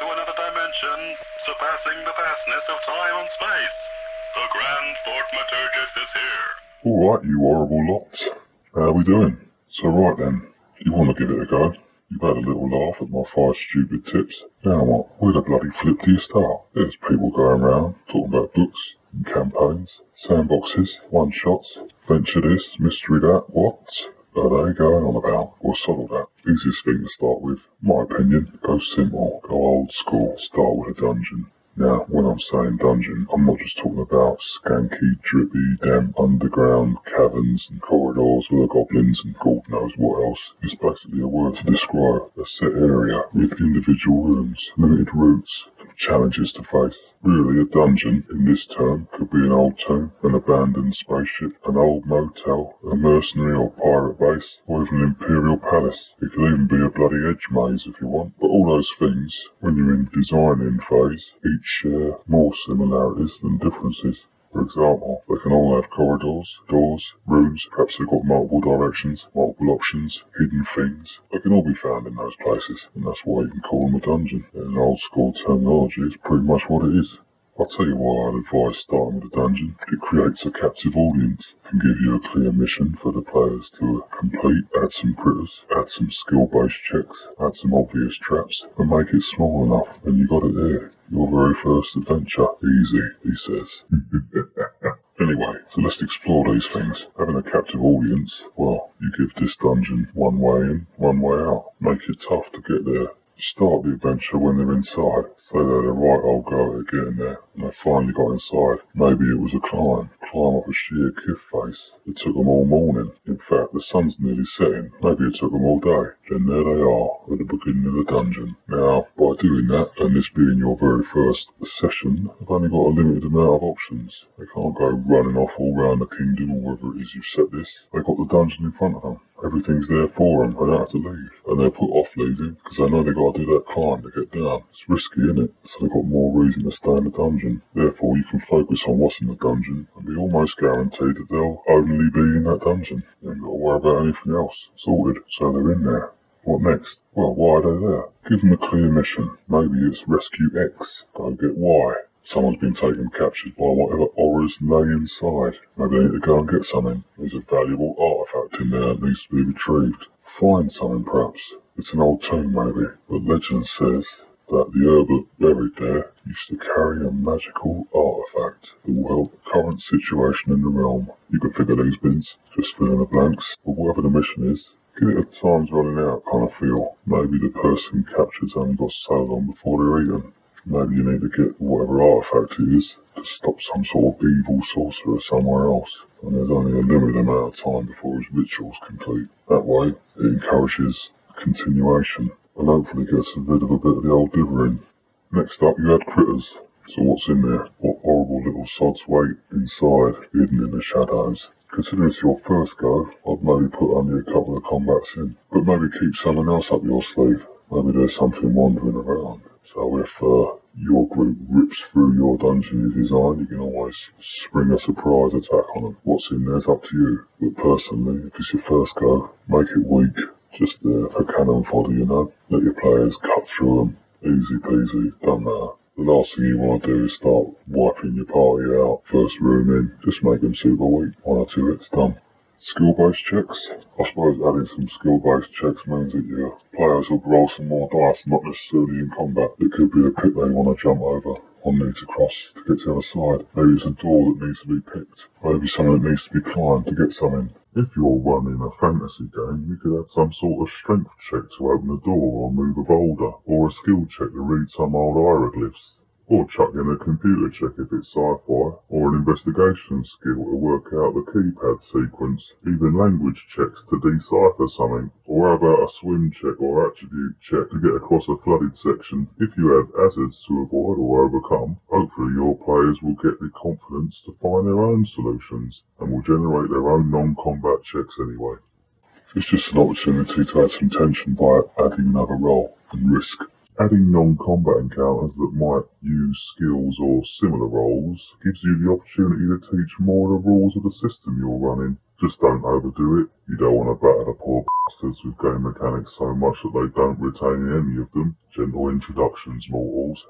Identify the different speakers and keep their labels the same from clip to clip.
Speaker 1: to another dimension, surpassing the vastness of time and space. The Grand Thaumaturgist is here.
Speaker 2: Alright, you horrible lots. How we doing? So right then, you want to give it a go? You've had a little laugh at my 5 stupid tips. Now what? Where the bloody flip do you start? There's people going around talking about books and campaigns, sandboxes, one-shots, venture this, mystery that. What are they going on about? Well, sod all that. Easiest thing to start with, my opinion, go simple, go old school, start with a dungeon. Now, when I'm saying dungeon, I'm not just talking about skanky, drippy, damp underground caverns and corridors with goblins and God knows what else. It's basically a word to describe a set area with individual rooms, limited routes, and challenges to face. Really, a dungeon, in this term, could be an old tomb, an abandoned spaceship, an old motel, a mercenary or pirate base, or even an imperial palace. It could even be a bloody edge maze if you want. But all those things, when you're in designing phase, each share more similarities than differences. For example, they can all have corridors, doors, rooms, perhaps they've got multiple directions, multiple options, hidden things. They can all be found in those places, and that's why you can call them a dungeon. In old school terminology, it's pretty much what it is. I'll tell you why I'd advise starting with a dungeon. It creates a captive audience, can give you a clear mission for the players to complete, add some critters, add some skill-based checks, add some obvious traps, and make it small enough, and you got it there. Your very first adventure. Easy, he says. Anyway, so let's explore these things. Having a captive audience, well, you give this dungeon one way in, one way out. Make it tough to get there. Start the adventure when they're inside. Say they had a right old go at getting there, and they finally got inside. Maybe it was a climb up a sheer cliff face. It took them all morning. In fact, the sun's nearly setting. Maybe it took them all day. Then there they are, at the beginning of the dungeon. Now, by doing that, and this being your very first session, they've only got a limited amount of options. They can't go running off all round the kingdom or wherever it is you've set this. They've got the dungeon in front of them. Everything's there for them. They don't have to leave. And they're put off leaving because they know they've got to do that climb to get down. It's risky, isn't it? So they've got more reason to stay in the dungeon. Therefore, you can focus on what's in the dungeon and be almost guaranteed that they'll only be in that dungeon. You ain't got to worry about anything else. Sorted. So they're in there. What next? Well, why are they there? Give them a clear mission. Maybe it's rescue X. Go get Y. Someone's been taken captured by whatever horrors lay inside. Maybe they need to go and get something. There's a valuable artifact in there that needs to be retrieved. Find something perhaps. It's an old tomb maybe, but legend says that the herb buried there used to carry a magical artifact that will help the current situation in the realm. You can figure these bins, just fill in the blanks, but whatever the mission is, give it a time's running out kind of feel. Maybe the person captured's only got so long before they're eaten. Maybe you need to get whatever artifact it is to stop some sort of evil sorcerer somewhere else. And there's only a limited amount of time before his ritual's complete. That way, it encourages continuation and hopefully gets rid of a bit of the old dithering. Next up, you had critters. So what's in there? What horrible little sods wait inside, hidden in the shadows? Considering it's your first go, I'd maybe put only a couple of combats in. But maybe keep something else up your sleeve. Maybe there's something wandering around. So if your group rips through your dungeon you designed, you can always spring a surprise attack on them. What's in there's up to you. But personally, if it's your first go, make it weak. Just there for cannon fodder, you know. Let your players cut through them. Easy peasy, don't matter. The last thing you want to do is start wiping your party out. First room in, just make them super weak. 1 or 2 hits done. Skill-based checks? I suppose adding some skill-based checks means that your players will roll some more dice, not necessarily in combat. It could be a pit they want to jump over, or need to cross to get to the other side. Maybe it's a door that needs to be picked. Maybe something that needs to be climbed to get something. If you're running a fantasy game, you could add some sort of strength check to open a door or move a boulder, or a skill check to read some old hieroglyphs. Or chuck in a computer check if it's sci-fi, or an investigation skill to work out the keypad sequence, even language checks to decipher something, or how about a swim check or attribute check to get across a flooded section. If you have hazards to avoid or overcome, hopefully your players will get the confidence to find their own solutions, and will generate their own non-combat checks anyway. It's just an opportunity to add some tension by adding another role and risk. Adding non-combat encounters that might use skills or similar roles gives you the opportunity to teach more of the rules of the system you're running. Just don't overdo it. You don't want to batter the poor bastards with game mechanics so much that they don't retain any of them. Gentle introductions, mortals.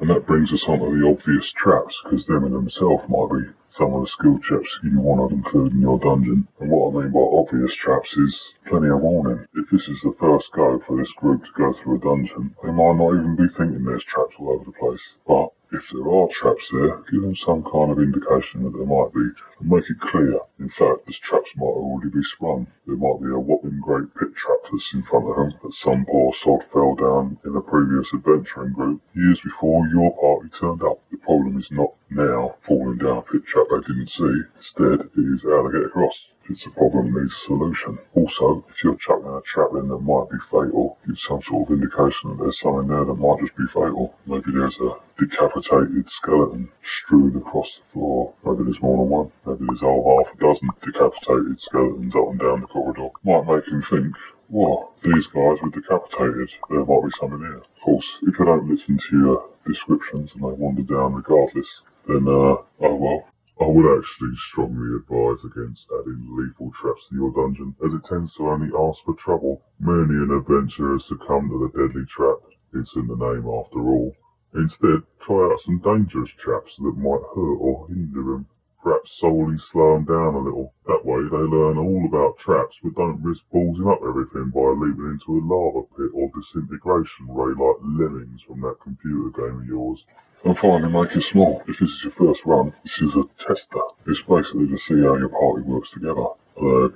Speaker 2: And that brings us on to the obvious traps, because them in themselves might be some of the skill traps you want to include in your dungeon. And what I mean by obvious traps is plenty of warning. If this is the first go for this group to go through a dungeon, they might not even be thinking there's traps all over the place. But if there are traps there, give them some kind of indication that there might be, and make it clear. In fact, these traps might already be sprung. There might be a whopping great pit trap that's in front of them that some poor sod fell down in a previous adventuring group years before your party turned up. The problem is not now falling down a pit trap they didn't see. Instead, it is how to get across. It's a problem that needs a solution. Also, if you're chucking a trap in that might be fatal, give some sort of indication that there's something there that might just be fatal. Maybe there's a decapitated skeleton strewn across the floor. Maybe there's more than one. Maybe there's a whole half a dozen decapitated skeletons up and down the corridor. Might make him think, whoa, these guys were decapitated. There might be something here. Of course, if they don't listen to your descriptions and they wander down regardless, then, oh well. I would actually strongly advise against adding lethal traps to your dungeon, as it tends to only ask for trouble. Many an adventurer has succumbed to the deadly trap. It's in the name after all. Instead, try out some dangerous traps that might hurt or hinder them. Perhaps solely slow them down a little. That way they learn all about traps but don't risk ballsing up everything by leaping into a lava pit or disintegration ray like lemmings from that computer game of yours. And finally, make it small. If this is your first run, this is a tester. It's basically to see how your party works together.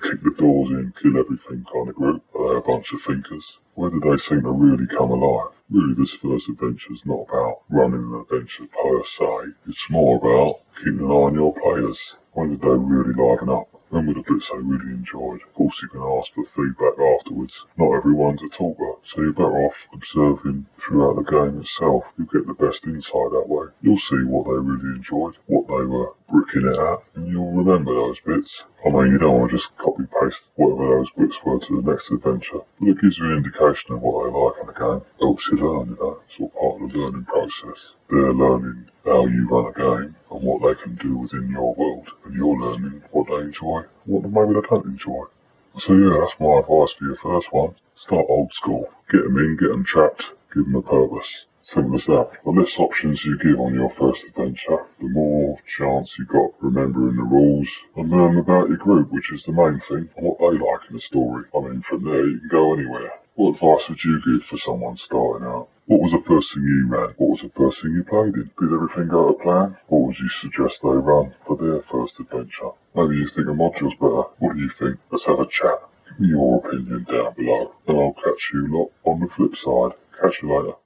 Speaker 2: Kick the doors in, kill everything kind of group. A bunch of thinkers. Where do they seem to really come alive? Really, this first adventure's not about running an adventure per se. It's more about keeping an eye on your players. When did they really liven up? When were the bits they really enjoyed? Of course you can ask for feedback afterwards. Not everyone's a talker, so you're better off observing throughout the game itself. You'll get the best insight that way. You'll see what they really enjoyed, what they were bricking it at, and you'll remember those bits. I mean, you don't want to just copy-paste whatever those bits were to the next adventure, but it gives you an indication of what they like in the game. Helps you learn, you know. It's all part of the learning process. They're learning how you run a game and what they can do within your world, and you're learning what they enjoy, what maybe they don't enjoy. So yeah, that's my advice for your first one. Start old school. Get them in, get them trapped, give them a purpose. Simple as that. The less options you give on your first adventure, the more chance you got remembering the rules and learning about your group, which is the main thing, and what they like in the story. I mean, from there you can go anywhere. What advice would you give for someone starting out? What was the first thing you ran? What was the first thing you played in? Did everything go to plan? What would you suggest they run for their first adventure? Maybe you think a module's better. What do you think? Let's have a chat. Give me your opinion down below, and I'll catch you lot on the flip side. Catch you later.